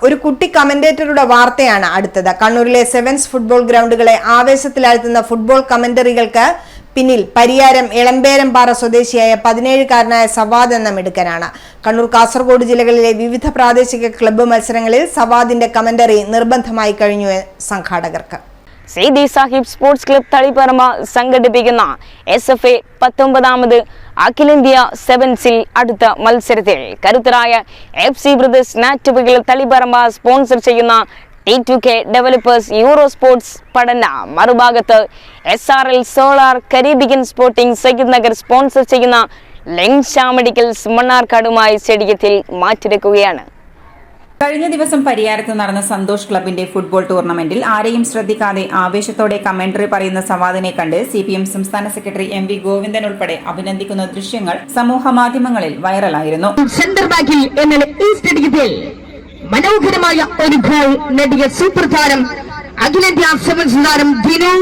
ഒരു കുട്ടി കമന്റേറ്ററുടെ വാർത്തയാണ് അടുത്തത്. കണ്ണൂരിലെ സെവൻസ് ഫുട്ബോൾ ഗ്രൗണ്ടുകളെ ആവേശത്തിലാഴ്ത്തുന്ന ഫുട്ബോൾ കമന്ററികൾക്ക് പിന്നിൽ പരിയാരം എളമ്പേരംപാറ സ്വദേശിയായ 17-കാരനായ സവാദ് എന്ന മിടുക്കനാണ്. കണ്ണൂർ, കാസർഗോഡ് ജില്ലകളിലെ വിവിധ പ്രാദേശിക ക്ലബ്ബ് മത്സരങ്ങളിൽ സവാദിന്റെ കമന്ററി നിർബന്ധമായി കഴിഞ്ഞു സംഘാടകർക്ക്. സീതി സാഹിബ് സ്പോർട്സ് ക്ലബ് തളിപ്പറമ്പ സംഘടിപ്പിക്കുന്ന SFA 19ാമത് അഖിലേന്ത്യാ സെവൻസിൽ അടുത്ത മത്സരത്തിൽ കരുത്തരായ FC ബ്രദേഴ്സ് നാറ്റുപികൾ തളിപ്പറമ്പ സ്പോൺസർ ചെയ്യുന്ന T2K ഡെവലപ്പേഴ്സ് യൂറോ സ്പോർട്സ് പഠന മറുഭാഗത്ത് SRL solar Caribbean sporting Sayyid Nagar sponsor ചെയ്യുന്ന ലെങ്ഷ മെഡിക്കൽസ് മണ്ണാർക്കാടുമായി സ്റ്റേഡിയത്തിൽ മാറ്റിവെക്കുകയാണ്. കഴിഞ്ഞ ദിവസം പരിയാരത്ത് നടന്ന സന്തോഷ് ക്ലബിന്റെ ഫുട്ബോൾ ടൂർണമെന്റിൽ ആരെയും ശ്രദ്ധിക്കാതെ ആവേശത്തോടെ കമന്ററി പറയുന്ന സവാദിനെ കണ്ട് CPM സംസ്ഥാന സെക്രട്ടറി MV ഗോവിന്ദൻ ഉൾപ്പെടെ അഭിനന്ദിക്കുന്ന ദൃശ്യങ്ങൾ സമൂഹ മാധ്യമങ്ങളിൽ വൈറലായിരുന്നു. സെന്റർ ബാക്കിൽ എന്നാൽ ഈ സ്റ്റേഡിയത്തിൽ മനോഹരമായ ഒരു ഗോൾ നേടിയ സൂപ്പർ താരം അഖിലേന്ത്യാ സെവൻസ് താരം Dinu.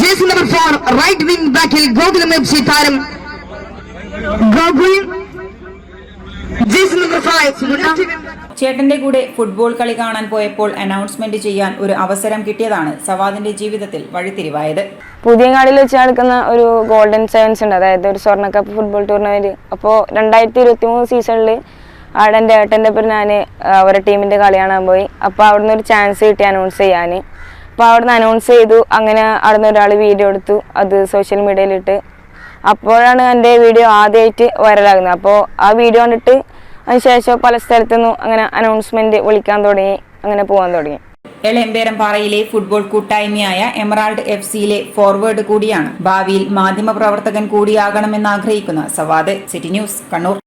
Jersey number 4 right wing ബാക്കിൽ ഗോകുലം FC താരം ഗോകുൽ. ചേട്ടന്റെ കൂടെ ഫുട്ബോൾ കളി കാണാൻ പോയപ്പോൾ അനൗൺസ്മെന്റ് ചെയ്യാൻ ഒരു അവസരം കിട്ടിയതാണ് സവാദിന്റെ ജീവിതത്തിൽ വഴിത്തിരിവായത്. പുതിയങ്ങാടിയിൽ വെച്ച് നടക്കുന്ന ഒരു ഗോൾഡൻ സെവൻസ് ഉണ്ട്, അതായത് ഒരു സ്വർണ്ണ കപ്പ് ഫുട്ബോൾ ടൂർണമെന്റ്. അപ്പോൾ 2023 സീസണിൽ അവിടെ എൻ്റെ ഏട്ടൻ്റെ പേര് ഞാൻ അവരുടെ ടീമിൻ്റെ കളി കാണാൻ പോയി. അപ്പോൾ അവിടുന്ന് ഒരു ചാൻസ് കിട്ടി അനൗൺസ് ചെയ്യാൻ. അപ്പോൾ അവിടുന്ന് അനൗൺസ് ചെയ്തു. അങ്ങനെ അവിടുന്ന് ഒരാൾ വീഡിയോ എടുത്തു, അത് സോഷ്യൽ മീഡിയയിലിട്ട്. അപ്പോഴാണ് എൻ്റെ വീഡിയോ ആദ്യമായിട്ട് വൈറലാകുന്നത്. അപ്പോൾ ആ വീഡിയോ കണ്ടിട്ട് അതിനുശേഷം പല സ്ഥലത്തുനിന്നും അങ്ങനെ അനൗൺസ്മെന്റ് വിളിക്കാൻ തുടങ്ങി, അങ്ങനെ പോകാൻ തുടങ്ങി. എളമ്പേരംപാറയിലെ ഫുട്ബോൾ കൂട്ടായ്മയായ എമറാൾഡ് FCയിലെ ഫോർവേഡ് കൂടിയാണ്. ഭാവിയിൽ മാധ്യമപ്രവർത്തകൻ കൂടിയാകണമെന്ന് ആഗ്രഹിക്കുന്ന സവാദ്. City news, Kannur.